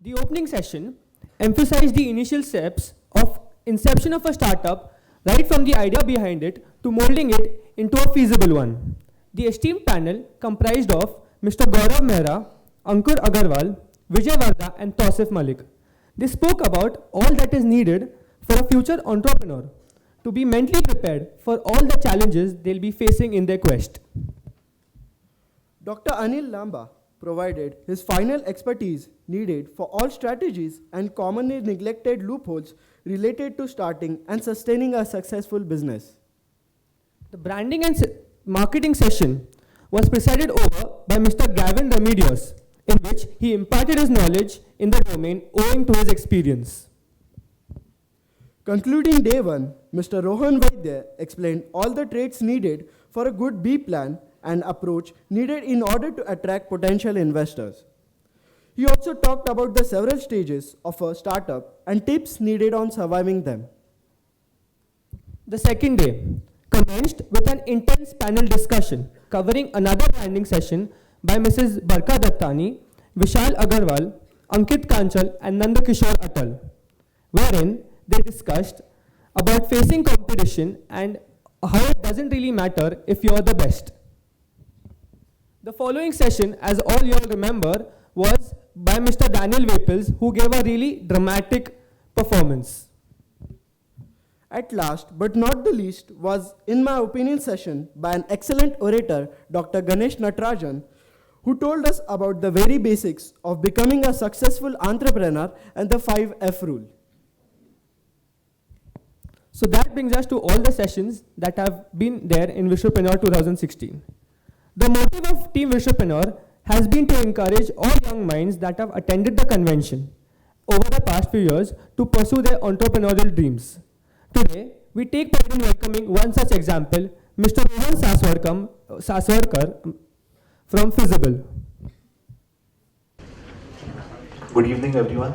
The opening session emphasized the initial steps of inception of a startup, right from the idea behind it to molding it into a feasible one. The esteemed panel comprised of Mr. Gaurav Mehra, Ankur Agarwal, Vijay Varda, and Tausif Malik. They spoke about all that is needed for a future entrepreneur to be mentally prepared for all the challenges they'll be facing in their quest. Dr. Anil Lamba provided his final expertise needed for all strategies and commonly neglected loopholes related to starting and sustaining a successful business. The branding and marketing session was presided over by Mr. Gavin Remedios, in which he imparted his knowledge in the domain owing to his experience. Concluding day one, Mr. Rohan Vaidya explained all the traits needed for a good B plan and approach needed in order to attract potential investors. He also talked about the several stages of a startup and tips needed on surviving them. The second day commenced with an intense panel discussion covering another branding session by Mrs. Barka Dattani, Vishal Agarwal, Ankit Kanchal, and Nandakishore Atal, wherein they discussed about facing competition and how it doesn't really matter if you're the best. The following session, as all you all remember, was by Mr. Daniel Vapels, who gave a really dramatic performance. At last, but not the least, was, in my opinion, session by an excellent orator, Dr. Ganesh Natarajan, who told us about the very basics of becoming a successful entrepreneur and the 5F rule. So that brings us to all the sessions that have been there in Vishwapreneur 2016. The motive of Team Vishwapreneur has been to encourage all young minds that have attended the convention over the past few years to pursue their entrepreneurial dreams. Today, we take pride in welcoming one such example, Mr. Rohan Saswarkar from Feasible. Good evening, everyone.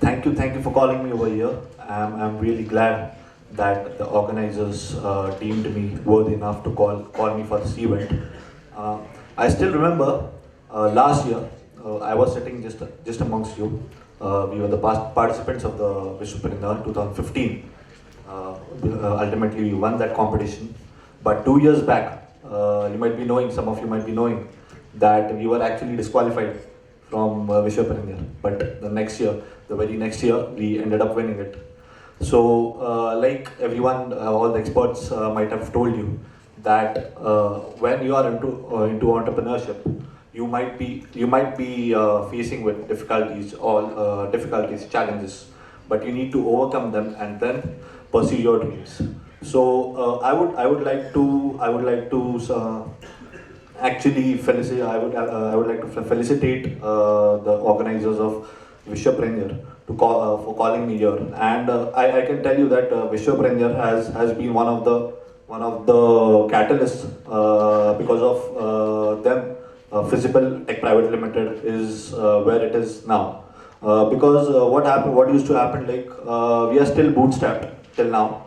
Thank you for calling me over here. I'm really glad that the organizers deemed me worthy enough to call me for this event. I still remember last year I was sitting just amongst you. We were the past participants of the Vishwapreneur 2015. Ultimately, we won that competition. But 2 years back, some of you might be knowing that we were actually disqualified from Vishwapreneur. But the very next year, we ended up winning it. So, like everyone, all the experts might have told you that when you are into entrepreneurship, you might be facing with difficulties, challenges, but you need to overcome them and then pursue your dreams. So, I would like to actually felicitate. I would like to felicitate the organizers of Vishwapreneur for calling me here, and I can tell you that Vishwapreneur has been one of the catalysts because of them. Feasible Tech Private Limited is where it is now. Because what used to happen, like we are still bootstrapped till now.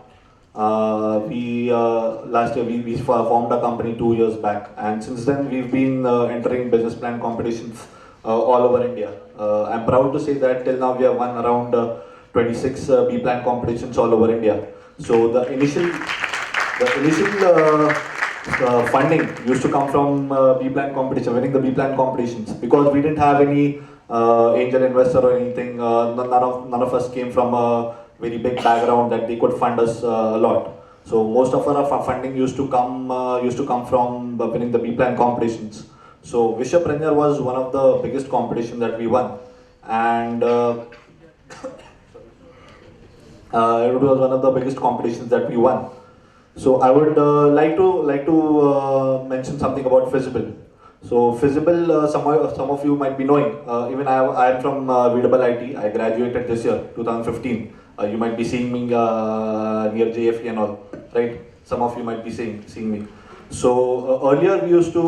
Last year we formed a company 2 years back, and since then we've been entering business plan competitions all over India. I'm proud to say that till now we have won around 26 B plan competitions all over India. So the initial funding used to come from B plan competition, winning the B plan competitions, because we didn't have any angel investor or anything. None of us came from a very big background that they could fund us a lot. So most of our funding used to come from winning the B plan competitions. So Vishwapreneur was one of the biggest competitions that we won, and it was one of the biggest competitions that we won. So I would like to mention something about Feasible. So Feasible, some of you might be knowing. Even I am from VIIT. I graduated this year, 2015. You might be seeing me near JFE and all, right? Some of you might be seeing me. So earlier we used to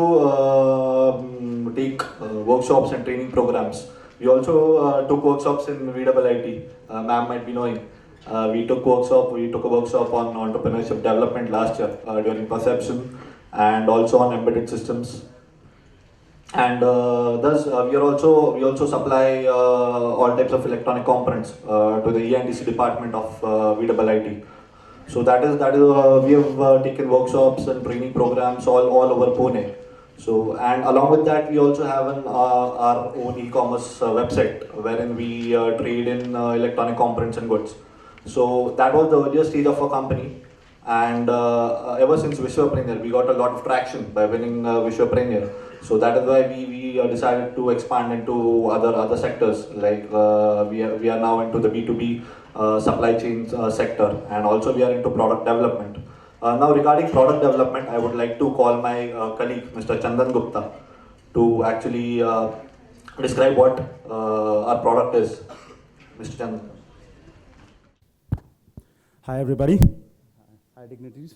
take workshops and training programs. We also took workshops in VIIT. Ma'am might be knowing. We took a workshop on entrepreneurship development last year during Perception, and also on embedded systems. And thus we also supply all types of electronic components to the E&DC department of VIIT. So that is we have taken workshops and training programs all over Pune. So, and along with that, we also have our own e-commerce website wherein we trade in electronic components and goods. So that was the earlier stage of our company, and ever since Vishwapreneur, we got a lot of traction by winning Vishwapreneur. So that is why we decided to expand into other sectors, like we are now into the B2B supply chain sector, and also we are into product development. Now regarding product development, I would like to call my colleague Mr. Chandan Gupta to actually describe what our product is. Mr. Chandan. Hi, everybody. Hi, dignitaries.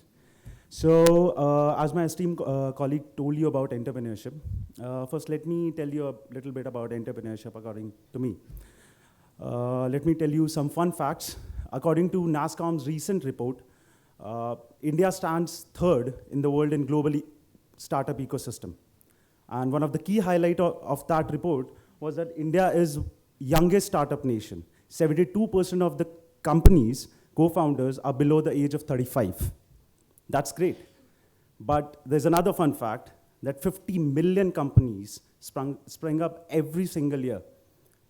So, as my esteemed colleague told you about entrepreneurship, first let me tell you a little bit about entrepreneurship according to me. Let me tell you some fun facts. According to NASSCOM's recent report, India stands third in the world in global startup ecosystem. And one of the key highlights of that report was that India is youngest startup nation. 72% of the companies, co-founders, are below the age of 35. That's great. But there's another fun fact, that 50 million companies spring up every single year.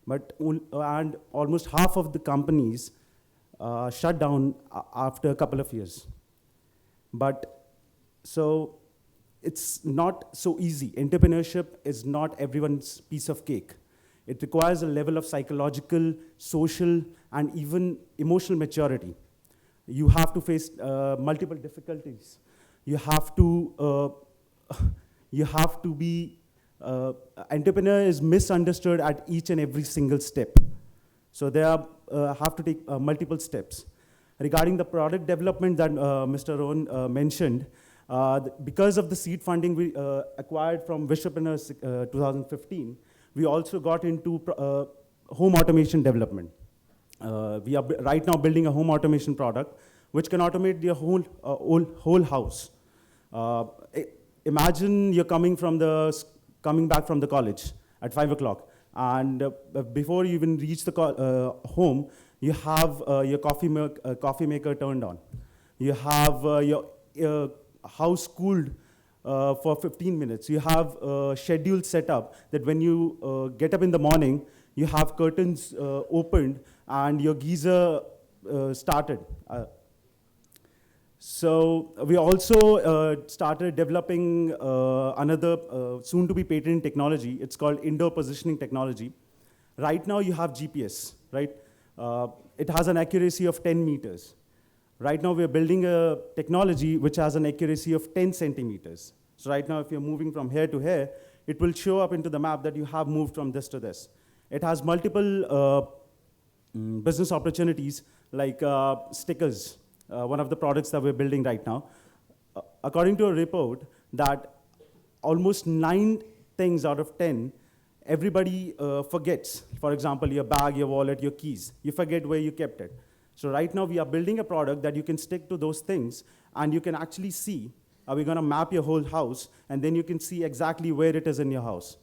And almost half of the companies shut down after a couple of years. But so it's not so easy. Entrepreneurship is not everyone's piece of cake. It requires a level of psychological, social, and even emotional maturity. You have to face multiple difficulties. You have to be, entrepreneur is misunderstood at each and every single step. So they have to take multiple steps. Regarding the product development that Mr. Rohan mentioned, because of the seed funding we acquired from Vishwapreneur 2015, we also got into home automation development. We are right now building a home automation product which can automate your whole house. Imagine you're coming back from the college at 5 o'clock, and before you even reach the home, you have your coffee maker turned on. You have your house cooled for 15 minutes. You have a schedule set up that when you get up in the morning, you have curtains opened and your geyser started. So we also started developing another soon-to-be patented technology. It's called indoor positioning technology. Right now you have GPS, right? It has an accuracy of 10 meters. Right now we're building a technology which has an accuracy of 10 centimeters. So right now if you're moving from here to here, it will show up into the map that you have moved from this to this. It has multiple business opportunities like stickers, one of the products that we're building right now. According to a report, that almost 9 things out of 10, everybody forgets. For example, your bag, your wallet, your keys. You forget where you kept it. So right now we are building a product that you can stick to those things and you can actually see, are we gonna map your whole house, and then you can see exactly where it is in your house.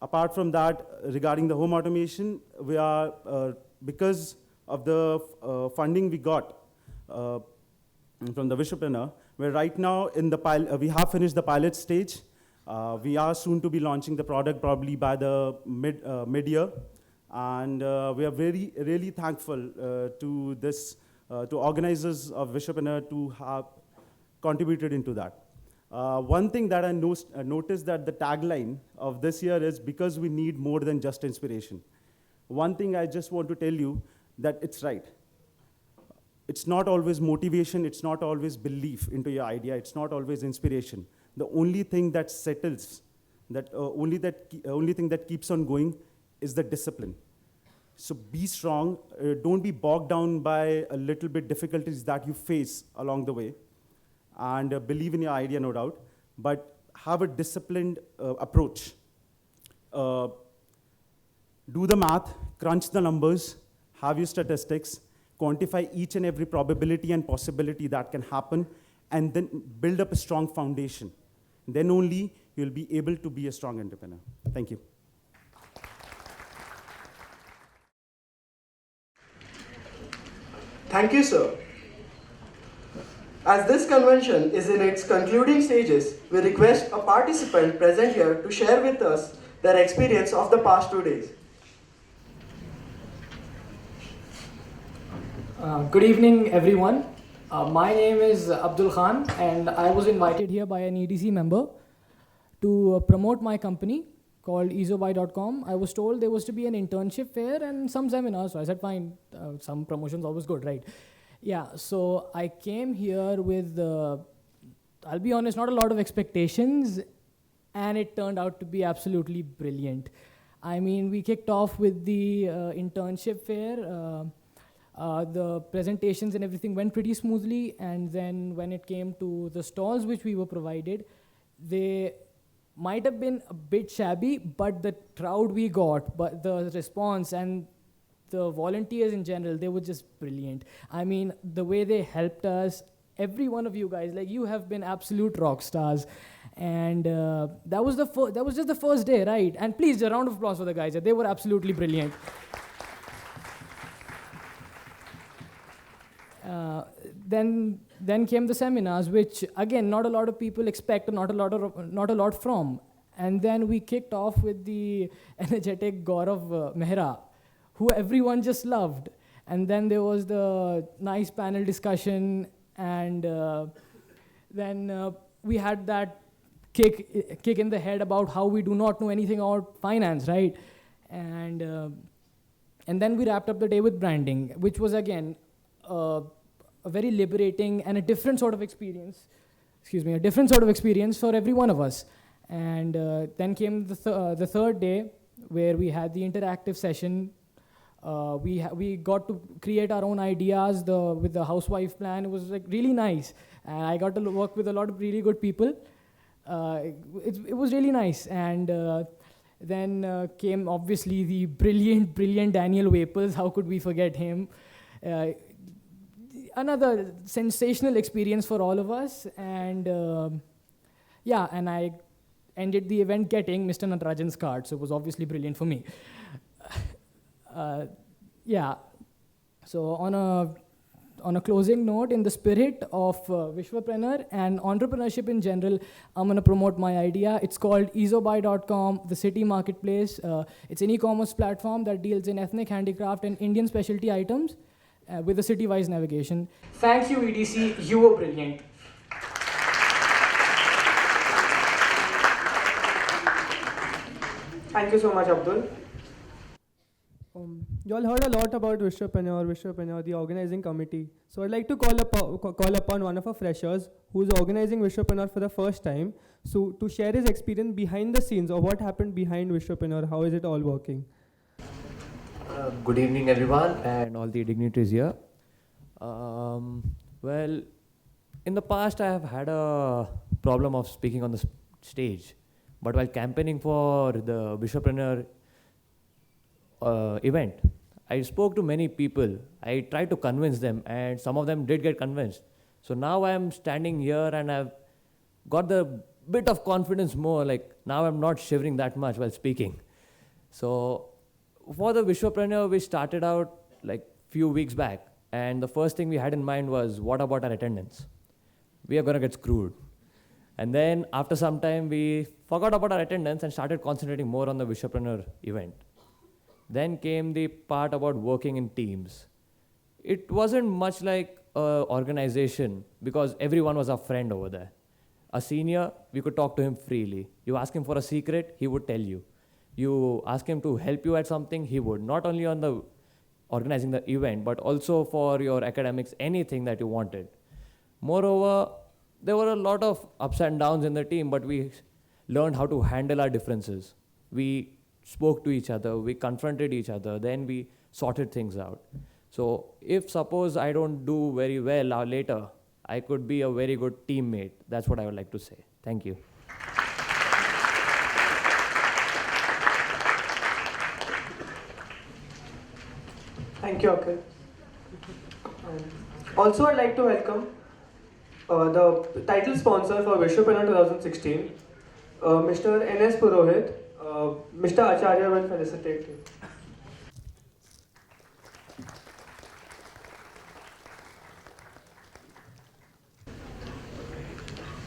Apart from that, regarding the home automation, we are, because of the funding we got from the Vishwapreneur, we're right now in the we have finished the pilot stage. We are soon to be launching the product probably by the mid-year. And we are really thankful to this, to organizers of Vishwapreneur to have contributed into that. One thing that I noticed that the tagline of this year is, because we need more than just inspiration. One thing I just want to tell you, that it's right. It's not always motivation, it's not always belief into your idea, it's not always inspiration. The only thing that settles, only thing that keeps on going is the discipline. So be strong, don't be bogged down by a little bit difficulties that you face along the way. And believe in your idea, no doubt, but have a disciplined approach. Do the math, crunch the numbers, have your statistics, quantify each and every probability and possibility that can happen, and then build up a strong foundation. Then only you'll be able to be a strong entrepreneur. Thank you. Thank you, sir. As this convention is in its concluding stages, we request a participant present here to share with us their experience of the past 2 days. Good evening, everyone. My name is Abdul Khan, and I was invited here by an EDC member to promote my company called easobuy.com. I was told there was to be an internship fair and some seminars, so I said, fine, some promotion's always good, right? Yeah, so I came here with, I'll be honest, not a lot of expectations, and it turned out to be absolutely brilliant. I mean, we kicked off with the internship fair. The presentations and everything went pretty smoothly, and then when it came to the stalls which we were provided, they might have been a bit shabby, but the crowd we got, but the response and the volunteers in general, they were just brilliant. I mean, the way they helped us, every one of you guys, like, you have been absolute rock stars. And that was just the first day, right? And please, a round of applause for the guys. They were absolutely brilliant. Then came the seminars, which again, not a lot of people expect, not a lot from. And then we kicked off with the energetic Gaurav Mehra, who everyone just loved. And then there was the nice panel discussion, and then we had that kick in the head about how we do not know anything about finance, right? And then we wrapped up the day with branding, which was again a very liberating and a different sort of experience. A different sort of experience for every one of us. And then came the third day, where we had the interactive session. We got to create our own ideas with the housewife plan. It was like really nice. And I got to work with a lot of really good people. It was really nice. And then came obviously the brilliant Daniel Waples. How could we forget him? Another sensational experience for all of us. And yeah, and I ended the event getting Mr. Natarajan's card, so it was obviously brilliant for me. Yeah, so on a closing note, in the spirit of Vishwapreneur and entrepreneurship in general, I'm going to promote my idea. It's called easobuy.com, the city marketplace. It's an e-commerce platform that deals in ethnic handicraft and Indian specialty items with a city-wise navigation. Thank you, EDC. You were brilliant. Thank you so much, Abdul. You all heard a lot about Vishwapreneur, the organizing committee. So I'd like to call upon one of our freshers who's organizing Vishwapreneur for the first time, so to share his experience behind the scenes of what happened behind Vishwapreneur. How is it all working? Good evening, everyone, and all the dignitaries here. Well, in the past, I have had a problem of speaking on the stage, but while campaigning for the Vishwapreneur event, I spoke to many people. I tried to convince them, and some of them did get convinced. So now I am standing here, and I've got the bit of confidence more. Like, now I'm not shivering that much while speaking. So for the Vishwapreneur, we started out like few weeks back, and the first thing we had in mind was, what about our attendance? We are going to get screwed. And then after some time, we forgot about our attendance and started concentrating more on the Vishwapreneur event. Then came the part about working in teams. It wasn't much like an organization, because everyone was our friend over there. A senior, we could talk to him freely. You ask him for a secret, he would tell you. You ask him to help you at something, he would. Not only on the organizing the event, but also for your academics, anything that you wanted. Moreover, there were a lot of ups and downs in the team, but we learned how to handle our differences. We spoke to each other, we confronted each other, then we sorted things out. So if suppose I don't do very well later, I could be a very good teammate. That's what I would like to say. Thank you. Thank you, Akhil. Also, I'd like to welcome the title sponsor for Vishwapreneur 2016, Mr. N.S. Purohit, Mr. Acharya will felicitate you.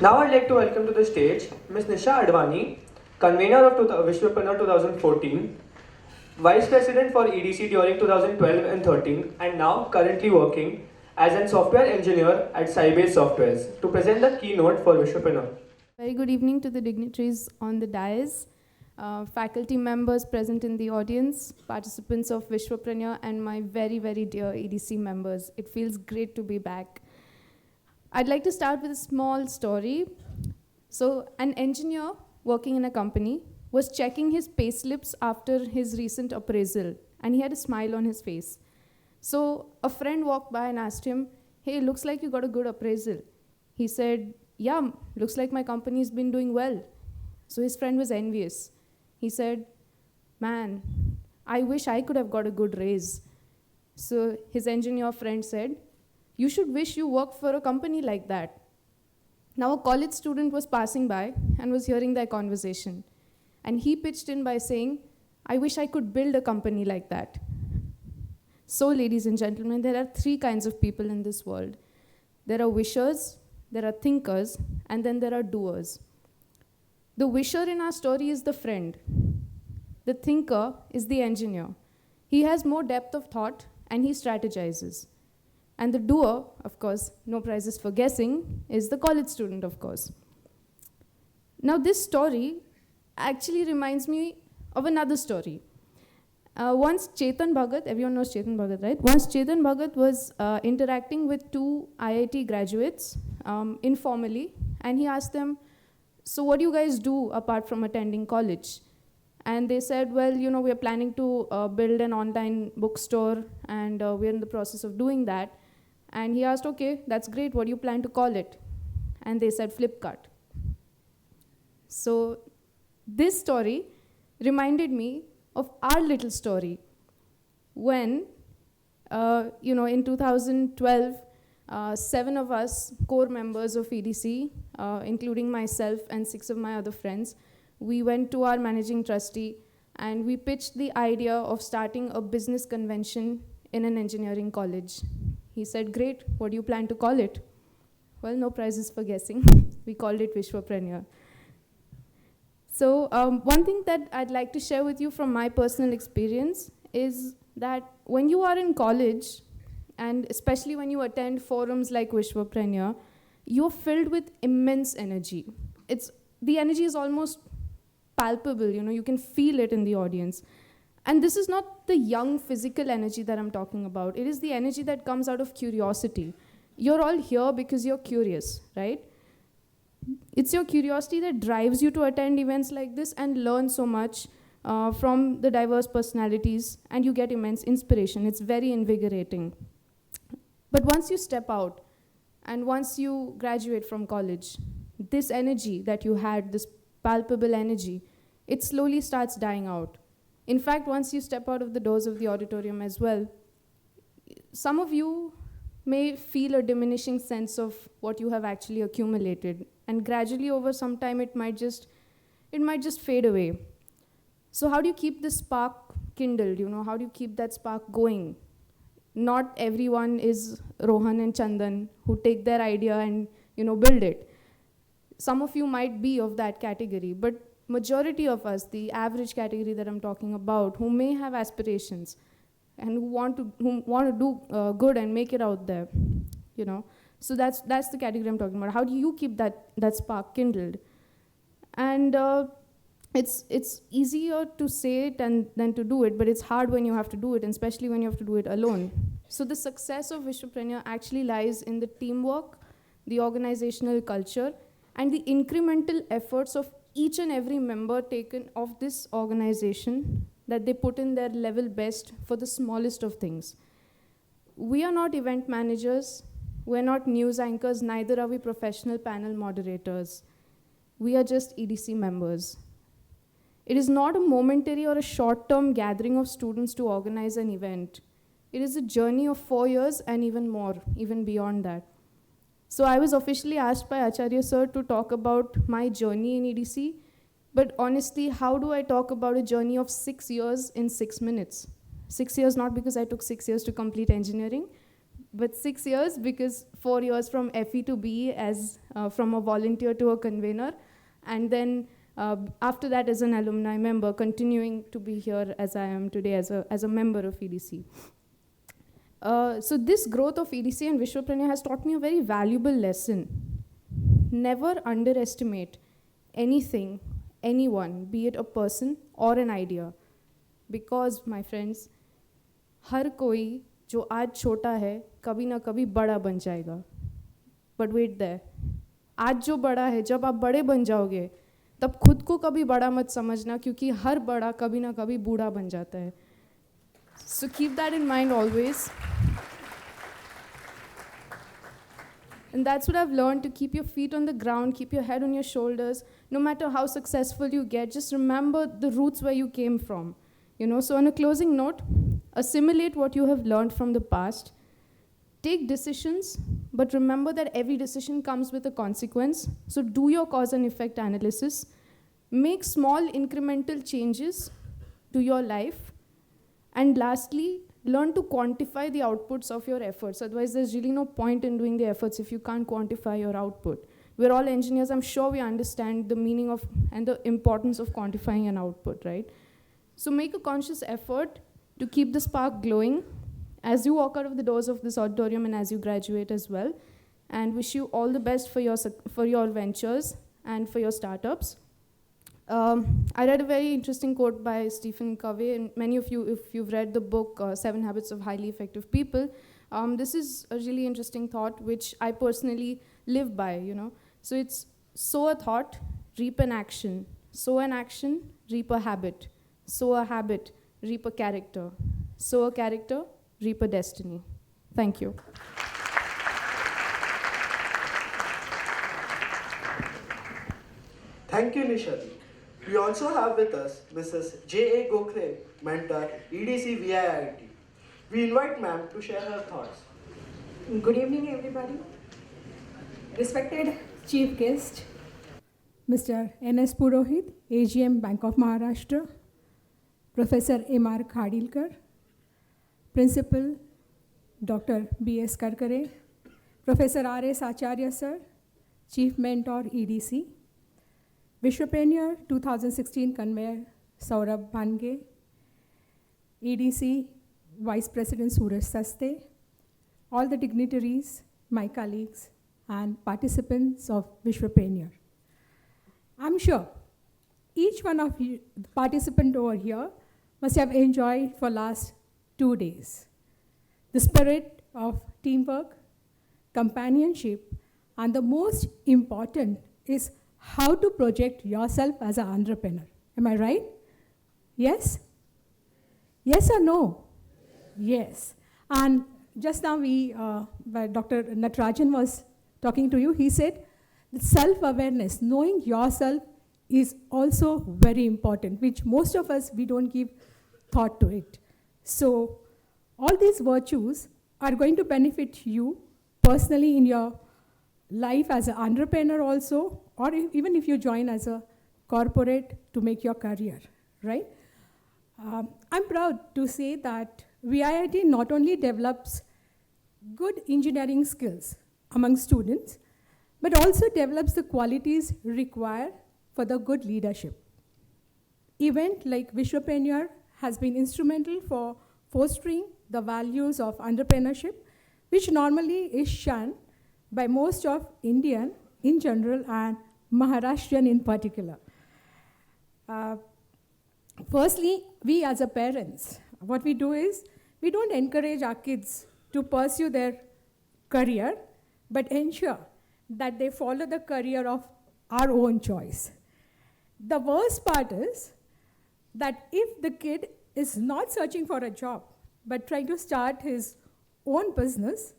Now I'd like to welcome to the stage Ms. Nisha Advani, convener of Vishwapreneur 2014, Vice President for EDC during 2012 and 13, and now currently working as a software engineer at Sybase Softwares, to present the keynote for Vishwapreneur. Very good evening to the dignitaries on the dais, faculty members present in the audience, participants of Vishwapreneur, and my very, very dear EDC members. It feels great to be back. I'd like to start with a small story. So an engineer working in a company was checking his payslips after his recent appraisal, and he had a smile on his face. So a friend walked by and asked him, "Hey, looks like you got a good appraisal." He said, "Yeah, looks like my company's been doing well." So his friend was envious. He said, "Man, I wish I could have got a good raise." So his engineer friend said, "You should wish you worked for a company like that." Now a college student was passing by and was hearing their conversation. And he pitched in by saying, "I wish I could build a company like that." So, ladies and gentlemen, there are three kinds of people in this world. There are wishers, there are thinkers, and then there are doers. The wisher in our story is the friend. The thinker is the engineer. He has more depth of thought and he strategizes. And the doer, of course, no prizes for guessing, is the college student, of course. Now, this story actually reminds me of another story. Once Chetan Bhagat, everyone knows Chetan Bhagat, right? Once Chetan Bhagat was interacting with two IIT graduates informally, and he asked them, "So what do you guys do apart from attending college?" And they said, "Well, we are planning to build an online bookstore, and we're in the process of doing that." And he asked, "Okay, that's great. What do you plan to call it?" And they said, "Flipkart." So this story reminded me of our little story when, in 2012, 7 of us, core members of EDC, including myself and 6 of my other friends, we went to our managing trustee and we pitched the idea of starting a business convention in an engineering college. He said, "Great, what do you plan to call it?" Well, no prizes for guessing. We called it Vishwapreneur. So one thing that I'd like to share with you from my personal experience is that when you are in college, and especially when you attend forums like Vishwapreneur, you're filled with immense energy. The energy is almost palpable, you can feel it in the audience. And this is not the young physical energy that I'm talking about. It is the energy that comes out of curiosity. You're all here because you're curious, right? It's your curiosity that drives you to attend events like this and learn so much from the diverse personalities, and you get immense inspiration. It's very invigorating. But once you step out, and once you graduate from college, this energy that you had, this palpable energy, it slowly starts dying out. In fact, once you step out of the doors of the auditorium as well, some of you may feel a diminishing sense of what you have actually accumulated. And gradually over some time, it might just fade away. So how do you keep the spark kindled? How do you keep that spark going? Not everyone is Rohan and Chandan who take their idea and build it. Some of you might be of that category, but majority of us, the average category that I'm talking about, who may have aspirations and who want to do good and make it out there, So that's the category I'm talking about. How do you keep that spark kindled? And it's easier to say it than to do it, but it's hard when you have to do it, and especially when you have to do it alone. So the success of Vishwapreneur actually lies in the teamwork, the organizational culture, and the incremental efforts of each and every member taken of this organization, that they put in their level best for the smallest of things. We are not event managers, we're not news anchors, neither are we professional panel moderators. We are just EDC members. It is not a momentary or a short-term gathering of students to organize an event. It is a journey of 4 years and even more, even beyond that. So I was officially asked by Acharya sir to talk about my journey in EDC But honestly, how do I talk about a journey of 6 years in 6 minutes? 6 years not because I took 6 years to complete engineering, but 6 years because 4 years from FE to BE as from a volunteer to a convener, and then after that as an alumni member, continuing to be here as I am today as a member of EDC. So this growth of EDC and Vishwapreneur has taught me a very valuable lesson. Never underestimate anything, anyone, be it a person or an idea. Because, my friends, हर कोई जो आज छोटा है कभी ना कभी बड़ा बन जाएगा. But wait there. आज जो बड़ा है, जब आप बड़े बन जाओगे तब खुद को कभी बड़ा मत समझना, क्योंकि हर बड़ा कभी ना कभी बूढ़ा बन जाता है. So keep that in mind always. And that's what I've learned, to keep your feet on the ground, keep your head on your shoulders. No matter how successful you get, just remember the roots where you came from. You know, so on a closing note, assimilate what you have learned from the past. Take decisions, but remember that every decision comes with a consequence. So do your cause and effect analysis. Make small incremental changes to your life. And lastly, learn to quantify the outputs of your efforts. Otherwise, there's really no point in doing the efforts if you can't quantify your output. We're all engineers. I'm sure we understand the meaning of and the importance of quantifying an output, right? So make a conscious effort to keep the spark glowing as you walk out of the doors of this auditorium and as you graduate as well. And wish you all the best for your ventures and for your startups. I read a very interesting quote by Stephen Covey, and many of you, if you've read the book 7 Habits of Highly Effective People, this is a really interesting thought which I personally live by, you know. So it's sow a thought, reap an action. Sow an action, reap a habit. Sow a habit, reap a character. Sow a character, reap a destiny. Thank you. Thank you, Nishadi. We also have with us Mrs. J.A. Gokhale, mentor, EDC VIIT. We invite ma'am to share her thoughts. Good evening, everybody. Respected Chief Guest, Mr. N.S. Purohit, AGM, Bank of Maharashtra, Professor M.R. Khadilkar, Principal, Dr. B.S. Karkare, Professor R.S. Acharya, Sir, Chief Mentor, EDC, Vishwapreneur 2016 Conveyor, Saurabh Bhange, EDC Vice President Suraj Saste, all the dignitaries, my colleagues, and participants of Vishwapreneur. I'm sure each one of you, the participant over here, must have enjoyed for last 2 days the spirit of teamwork, companionship, and the most important is how to project yourself as an entrepreneur. Am I right? Yes? Yes or no? Yes. And just now Dr. Natarajan was talking to you, he said that self-awareness, knowing yourself is also very important, which most of us, we don't give thought to it. So all these virtues are going to benefit you personally in your life as an entrepreneur also, or even if you join as a corporate to make your career, right? I'm proud to say that VIIT not only develops good engineering skills among students, but also develops the qualities required for the good leadership. Event like Vishwapreneur has been instrumental for fostering the values of entrepreneurship, which normally is shunned by most of Indian in general and Maharashtrian in particular. Firstly, we as a parents, what we do is, we don't encourage our kids to pursue their career, but ensure that they follow the career of our own choice. The worst part is that if the kid is not searching for a job, but trying to start his own business,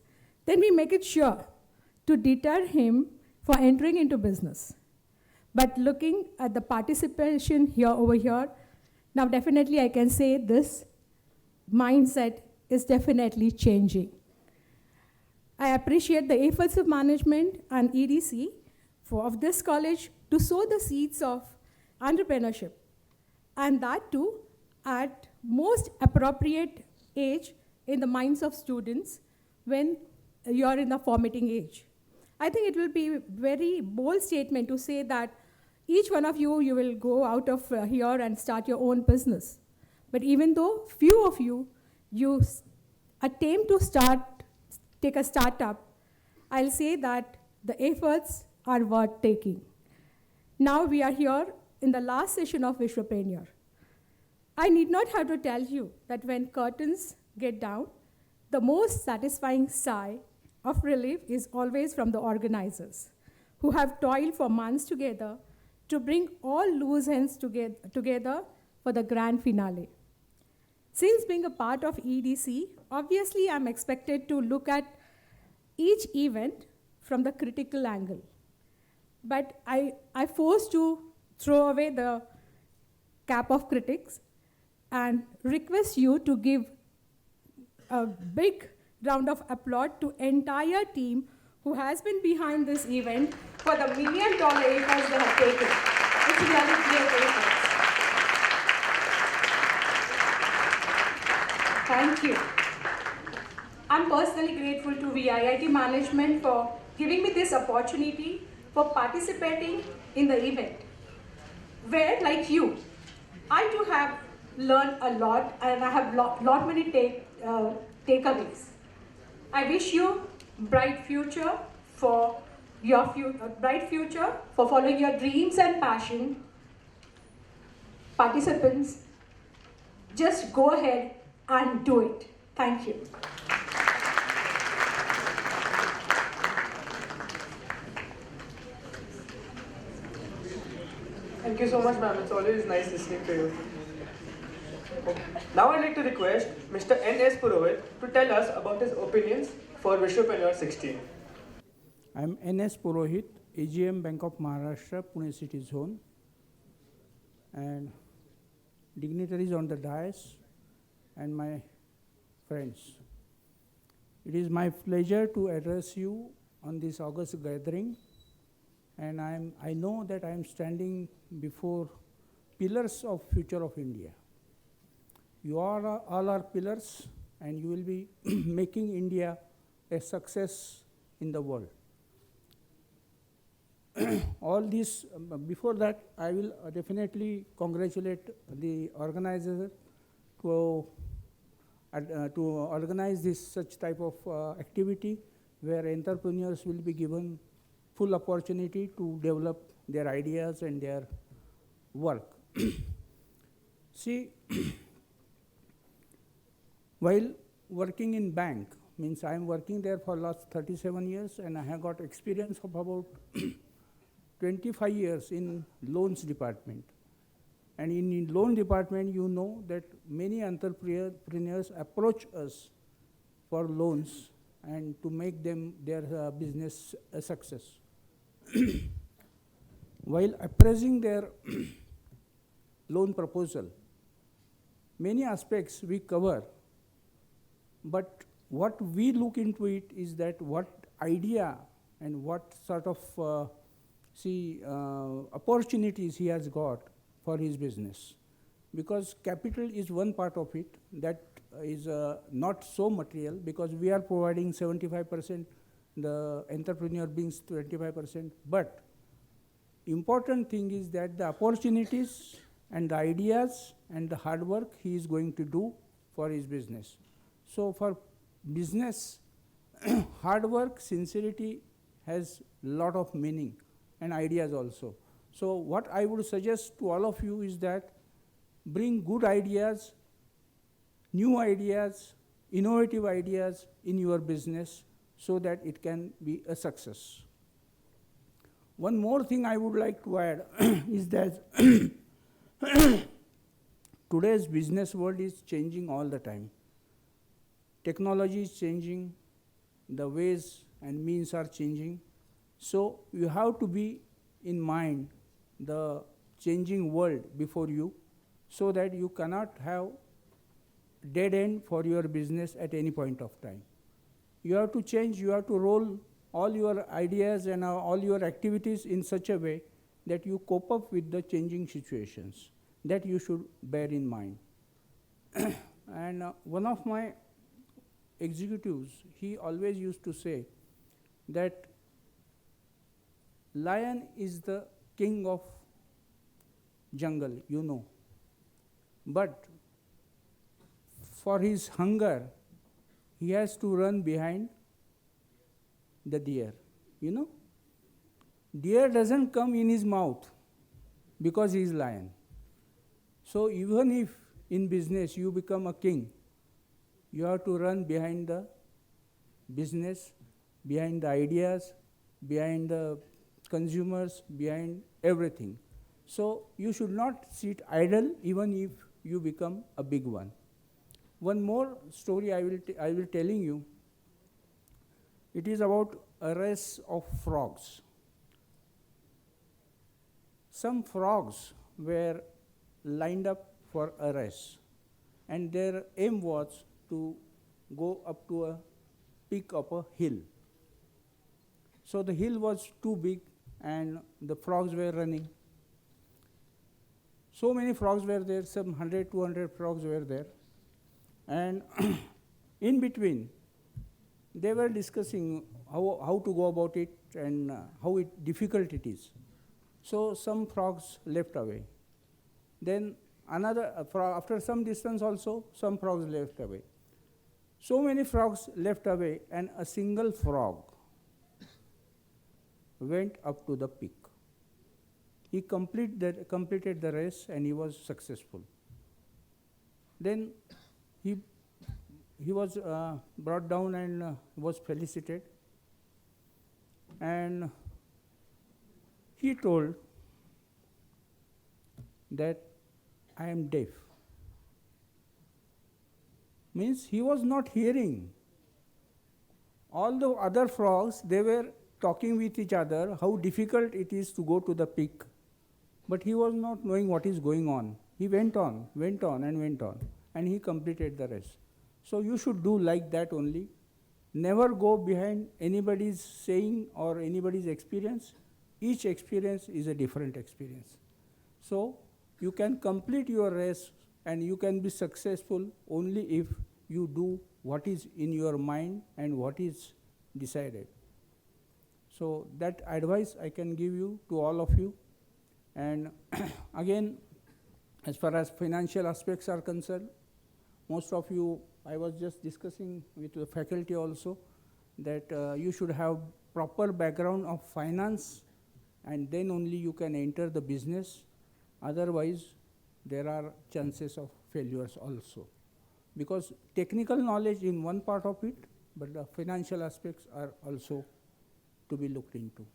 then we make it sure to deter him for entering into business. But looking at the participation here over here, now definitely I can say this mindset is definitely changing. I appreciate the efforts of management and EDC of this college to sow the seeds of entrepreneurship, and that too at most appropriate age in the minds of students when you're in the formating age. I think it will be a very bold statement to say that each one of you, you will go out of here and start your own business. But even though few of you, you attempt to take a startup, I'll say that the efforts are worth taking. Now we are here in the last session of Vishwapreneur. I need not have to tell you that when curtains get down, the most satisfying sigh of relief is always from the organizers, who have toiled for months together to bring all loose ends together for the grand finale. Since being a part of EDC, obviously I'm expected to look at each event from the critical angle. But I forced to throw away the cap of critics and request you to give a big round of applause to entire team who has been behind this event for the $1 million efforts they have taken. It's really great efforts. Thank you. I'm personally grateful to VIIT management for giving me this opportunity for participating in the event, where, like you, I too have learned a lot and I have lot many takeaways. I wish you bright future for following your dreams and passion. Participants, just go ahead and do it. Thank you. Thank you so much, ma'am. It's always nice listening to you. Now I'd like to request Mr. N.S. Purohit to tell us about his opinions for Vishwapreneur 16. I'm N.S. Purohit, AGM Bank of Maharashtra, Pune City Zone, and dignitaries on the dais and my friends. It is my pleasure to address you on this August gathering, and I know that I am standing before pillars of future of India. You all are pillars, and you will be making India a success in the world. All this, before that, I will definitely congratulate the organizer to organize this such type of activity where entrepreneurs will be given full opportunity to develop their ideas and their work. See, while working in bank, means I am working there for last 37 years and I have got experience of about 25 years in loans department. And in loan department, you know that many entrepreneurs approach us for loans and to make them their business a success. While appraising their loan proposal, many aspects we cover, but what we look into it is that what idea and what sort of opportunities he has got for his business. Because capital is one part of it that is not so material, because we are providing 75%, the entrepreneur brings 25%, but important thing is that the opportunities and the ideas and the hard work he is going to do for his business. So for business, hard work, sincerity has lot of meaning and ideas also. So what I would suggest to all of you is that bring good ideas, new ideas, innovative ideas in your business so that it can be a success. One more thing I would like to add is that today's business world is changing all the time. Technology is changing, the ways and means are changing. So you have to be in mind the changing world before you, so that you cannot have dead end for your business at any point of time. You have to change, you have to roll all your ideas and all your activities in such a way that you cope up with the changing situations. That you should bear in mind. And one of my executives, he always used to say that lion is the king of jungle, you know. But for his hunger, he has to run behind the deer, you know. Deer doesn't come in his mouth because he is lion. So even if in business you become a king, you have to run behind the business, behind the ideas, behind the consumers, behind everything. So you should not sit idle even if you become a big one. One more story I will telling you. It is about a race of frogs. Some frogs were lined up for a race, and their aim was to go up to a peak of a hill. So the hill was too big and the frogs were running. So many frogs were there, some 100, 200 frogs were there. And in between, they were discussing how to go about it and how difficult it is. So some frogs left away. Then another, after some distance also, some frogs left away. So many frogs left away, and a single frog went up to the peak. He completed the race and he was successful. Then he was brought down and was felicitated. And he told that I am deaf. Means he was not hearing. All the other frogs, they were talking with each other how difficult it is to go to the peak. But he was not knowing what is going on. He went on, and he completed the race. So you should do like that only. Never go behind anybody's saying or anybody's experience. Each experience is a different experience. So you can complete your race and you can be successful only if you do what is in your mind and what is decided. So that advice I can give you to all of you. And again, as far as financial aspects are concerned, most of you, I was just discussing with the faculty also, that you should have proper background of finance, and then only you can enter the business. Otherwise, there are chances of failures also. Because technical knowledge in one part of it, but the financial aspects are also to be looked into.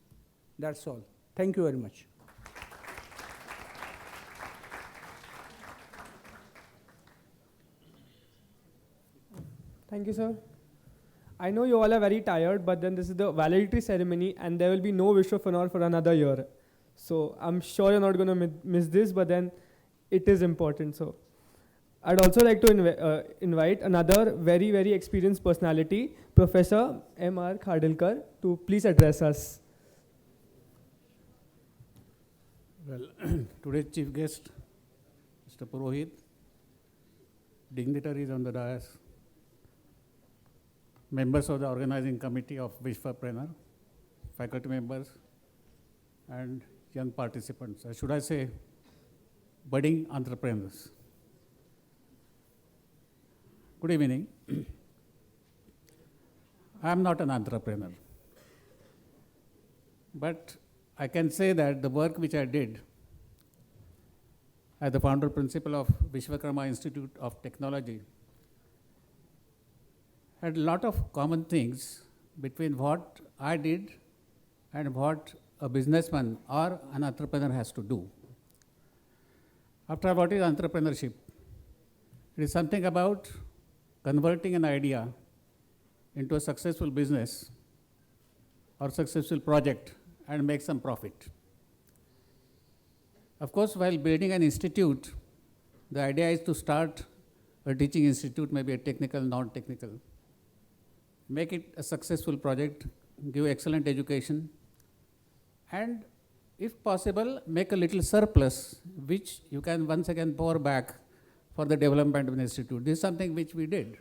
That's all. Thank you very much. Thank you, sir. I know you all are very tired, but then this is the validity ceremony and there will be no Vishwapreneur for another year. So I'm sure you're not going to miss this, but then it is important. So I'd also like to invite another very, very experienced personality, Professor M.R. Khadilkar, to please address us. Well, today's chief guest, Mr. Purohit, dignitaries on the dais, members of the organizing committee of Vishwapreneur, faculty members, and young participants, or should I say, budding entrepreneurs. Good evening. I am not an entrepreneur, but I can say that the work which I did as the founder principal of Vishwakarma Institute of Technology had a lot of common things between what I did and what a businessman or an entrepreneur has to do. After all, what is entrepreneurship? It is something about converting an idea into a successful business or successful project and make some profit. Of course, while building an institute, the idea is to start a teaching institute, maybe a technical, non-technical, make it a successful project, give excellent education, and if possible, make a little surplus, which you can once again pour back for the development of the institute. This is something which we did.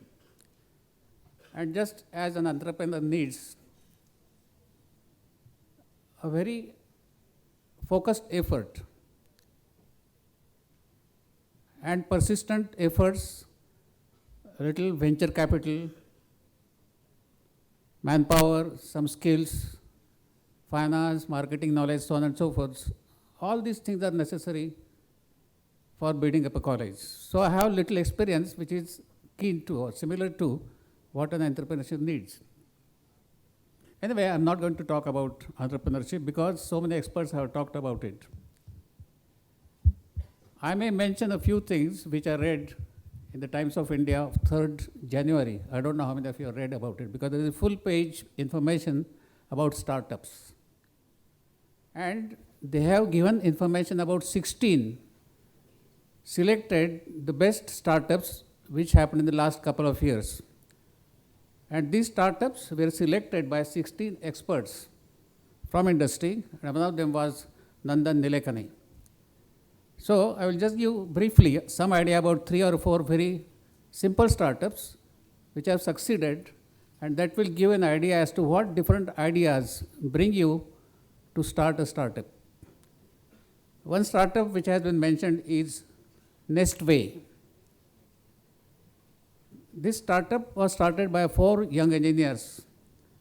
And just as an entrepreneur needs a very focused effort and persistent efforts, a little venture capital, manpower, some skills, finance, marketing knowledge, so on and so forth. All these things are necessary for building up a college. So I have little experience which is keen to or similar to what an entrepreneurship needs. Anyway, I'm not going to talk about entrepreneurship because so many experts have talked about it. I may mention a few things which I read in the Times of India of 3rd January. I don't know how many of you have read about it because there is full page information about startups. And they have given information about 16 selected the best startups which happened in the last couple of years. And these startups were selected by 16 experts from industry, and one of them was Nandan Nilekani. So I will just give briefly some idea about 3 or 4 very simple startups which have succeeded, and that will give an idea as to what different ideas bring you to start a startup. One startup which has been mentioned is Nestway. This startup was started by 4 young engineers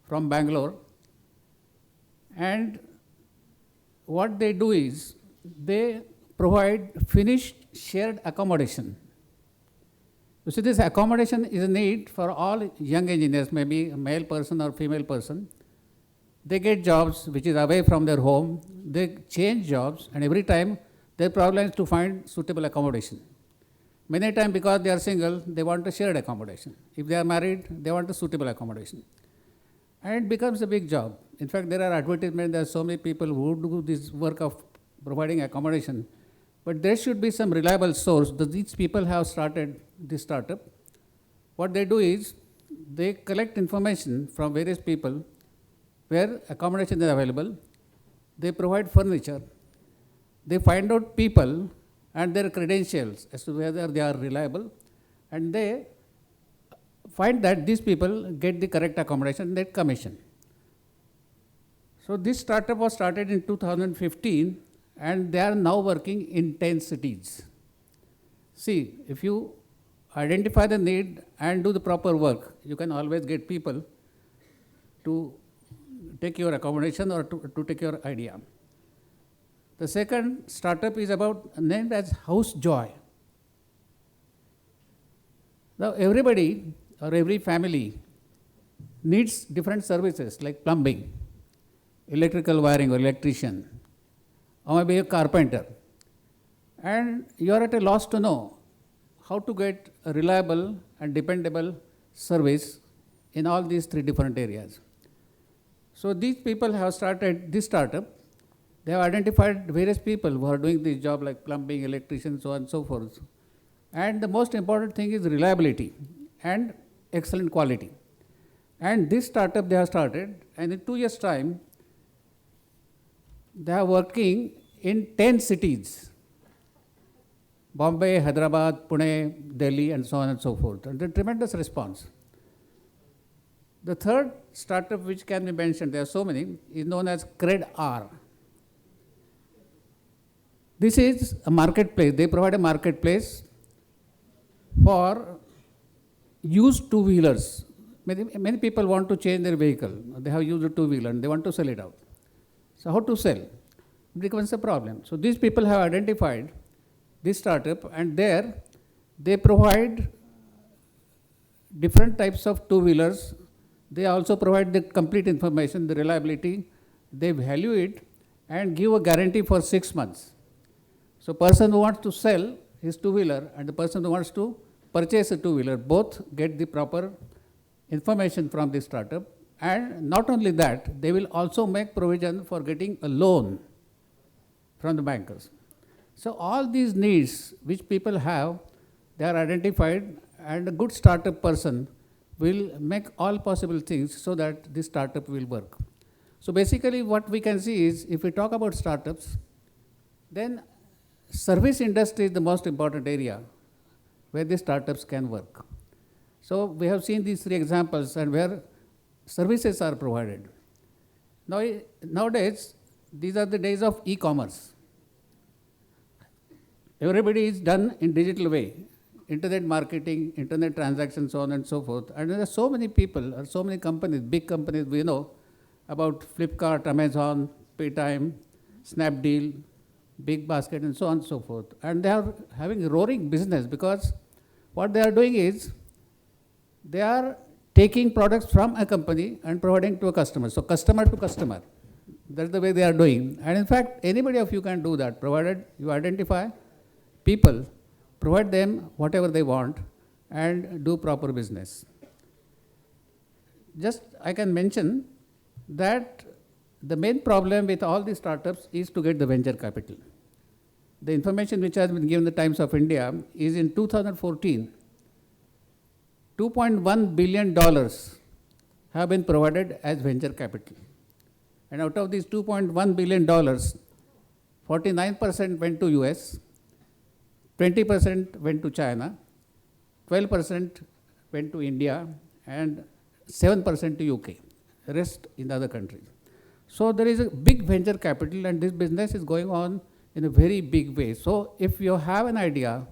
from Bangalore, and what they do is they provide finished shared accommodation. You see, this accommodation is a need for all young engineers, maybe a male person or female person. They get jobs which is away from their home, they change jobs, and every time their problem is to find suitable accommodation. Many times because they are single, they want a shared accommodation. If they are married, they want a suitable accommodation. And it becomes a big job. In fact, there are advertisements, there are so many people who do this work of providing accommodation. But there should be some reliable source that these people have started this startup. What they do is, they collect information from various people where accommodation is available. They provide furniture. They find out people and their credentials as to whether they are reliable, and they find that these people get the correct accommodation, they commission. So this startup was started in 2015, and they are now working in 10 cities. See, if you identify the need and do the proper work, you can always get people to take your accommodation or to take your idea. The second startup is named as House Joy. Now everybody or every family needs different services like plumbing, electrical wiring or electrician, or maybe a carpenter. And you are at a loss to know how to get a reliable and dependable service in all these 3 different areas. So these people have started this startup. They have identified various people who are doing this job like plumbing, electrician, so on and so forth. And the most important thing is reliability and excellent quality. And this startup they have started, and in 2 years' time, they are working in 10 cities. Bombay, Hyderabad, Pune, Delhi, and so on and so forth. And a tremendous response. The third startup which can be mentioned, there are so many, is known as CredR. This is a marketplace. They provide a marketplace for used two-wheelers. Many people want to change their vehicle. They have used a two-wheeler and they want to sell it out. So how to sell? It becomes a problem. So these people have identified this startup, and there they provide different types of two-wheelers. They also provide the complete information, the reliability. They value it and give a guarantee for 6 months. So person who wants to sell his two-wheeler and the person who wants to purchase a two-wheeler both get the proper information from this startup. And not only that, they will also make provision for getting a loan from the bankers. So all these needs which people have, they are identified, and a good startup person will make all possible things so that this startup will work. So basically what we can see is, if we talk about startups, then service industry is the most important area where the startups can work. So we have seen these three examples and where services are provided. Nowadays, these are the days of e-commerce. Everybody is done in digital way, internet marketing, internet transactions, so on and so forth. And there are so many people, or so many companies, big companies we know about Flipkart, Amazon, Paytime, Snapdeal, Big Basket, and so on and so forth. And they are having roaring business because what they are doing is they are taking products from a company and providing to a customer. So customer to customer. That's the way they are doing. And in fact, anybody of you can do that, provided you identify people, provide them whatever they want, and do proper business. Just I can mention that the main problem with all these startups is to get the venture capital. The information which has been given in the Times of India is in 2014, $2.1 billion have been provided as venture capital. And out of these $2.1 billion, 49% went to US, 20% went to China, 12% went to India, and 7% to UK, the rest in the other countries. So there is a big venture capital, and this business is going on in a very big way. So if you have an idea,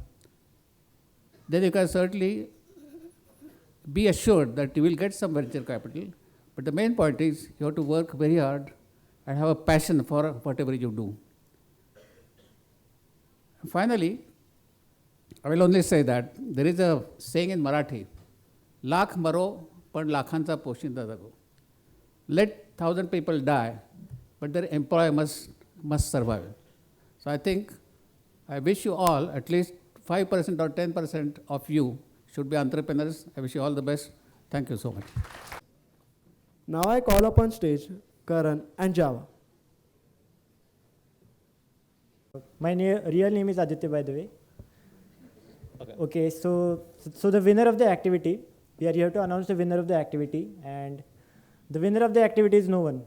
then you can certainly be assured that you will get some venture capital. But the main point is you have to work very hard and have a passion for whatever you do. Finally, I will only say that there is a saying in Marathi, "Lakh maro, पण लाखांचा पोशिंदा जगो." Let 1,000 people die, but their employer must survive. So I think I wish you all, at least 5% or 10% of you should be entrepreneurs. I wish you all the best. Thank you so much. Now I call upon stage Karan and Java. My real name is Aditya, by the way. Okay, so the winner of the activity, we are here to announce the winner of the activity, and the winner of the activity is no one.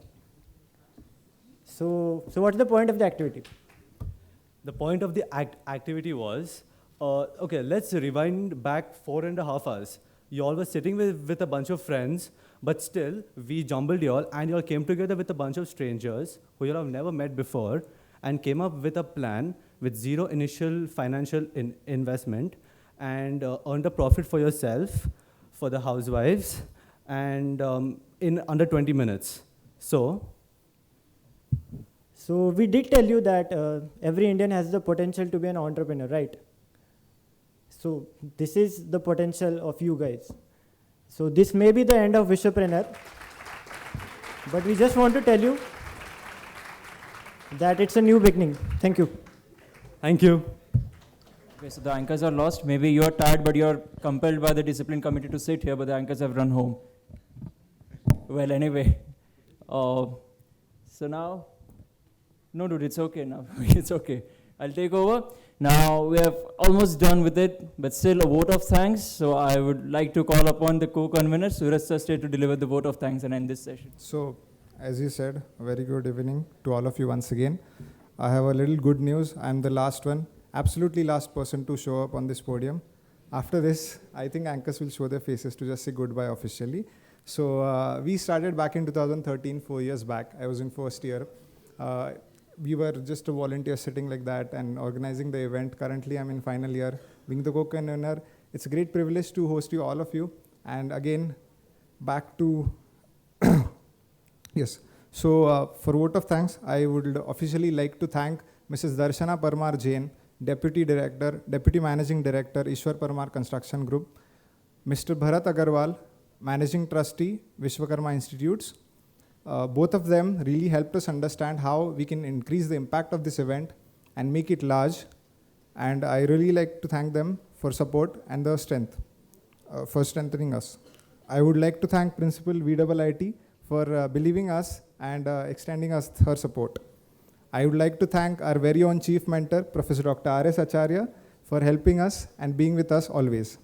So what's the point of the activity? The point of the activity was, okay, let's rewind back 4.5 hours. You all were sitting with a bunch of friends, but still, we jumbled you all, and you all came together with a bunch of strangers who you all have never met before, and came up with a plan with zero initial financial investment, and earned a profit for yourself, for the housewives, and in under 20 minutes. So we did tell you that every Indian has the potential to be an entrepreneur, right? So this is the potential of you guys. So this may be the end of Vishwapreneur, but we just want to tell you that it's a new beginning. Thank you. Thank you. Okay, so the anchors are lost. Maybe you're tired, but you're compelled by the discipline committee to sit here, but the anchors have run home. Well, anyway. So now, no dude, it's okay now. It's okay. I'll take over. Now, we have almost done with it, but still a vote of thanks. So I would like to call upon the co-convener, Suraj Sastry, to deliver the vote of thanks and end this session. So, as you said, a very good evening to all of you once again. I have a little good news. I'm the last one, absolutely last person to show up on this podium. After this, I think anchors will show their faces to just say goodbye officially. So we started back in 2013, 4 years back. I was in first year. We were just a volunteer sitting like that and organizing the event. Currently, I'm in final year, being the co-convener. It's a great privilege to host you, all of you. And again, back to, yes. So for vote of thanks, I would officially like to thank Mrs. Darshana Parmar Jain, Deputy Managing Director, Vishwakarma Construction Group, Mr. Bharat Agarwal, Managing Trustee, Vishwakarma Institutes. Both of them really helped us understand how we can increase the impact of this event and make it large. And I really like to thank them for support and the strength, for strengthening us. I would like to thank Principal VIIT for believing us and extending us her support. I would like to thank our very own Chief Mentor, Professor Dr. R.S. Acharya, for helping us and being with us always.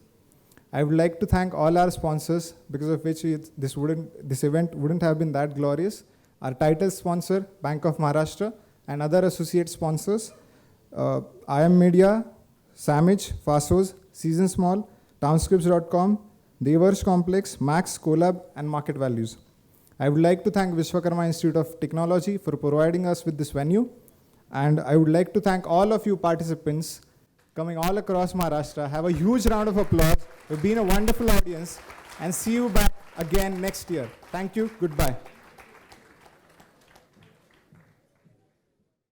I would like to thank all our sponsors, because of which this event wouldn't have been that glorious, Our title sponsor, Bank of Maharashtra, and other associate sponsors, IM Media, Samich, Fasos, Season Small, Townscripts.com, Devarsh Complex, Max, Colab, and Market Values. I would like to thank Vishwakarma Institute of Technology for providing us with this venue. And I would like to thank all of you participants coming all across Maharashtra. Have a huge round of applause. You've been a wonderful audience. And see you back again next year. Thank you. Goodbye.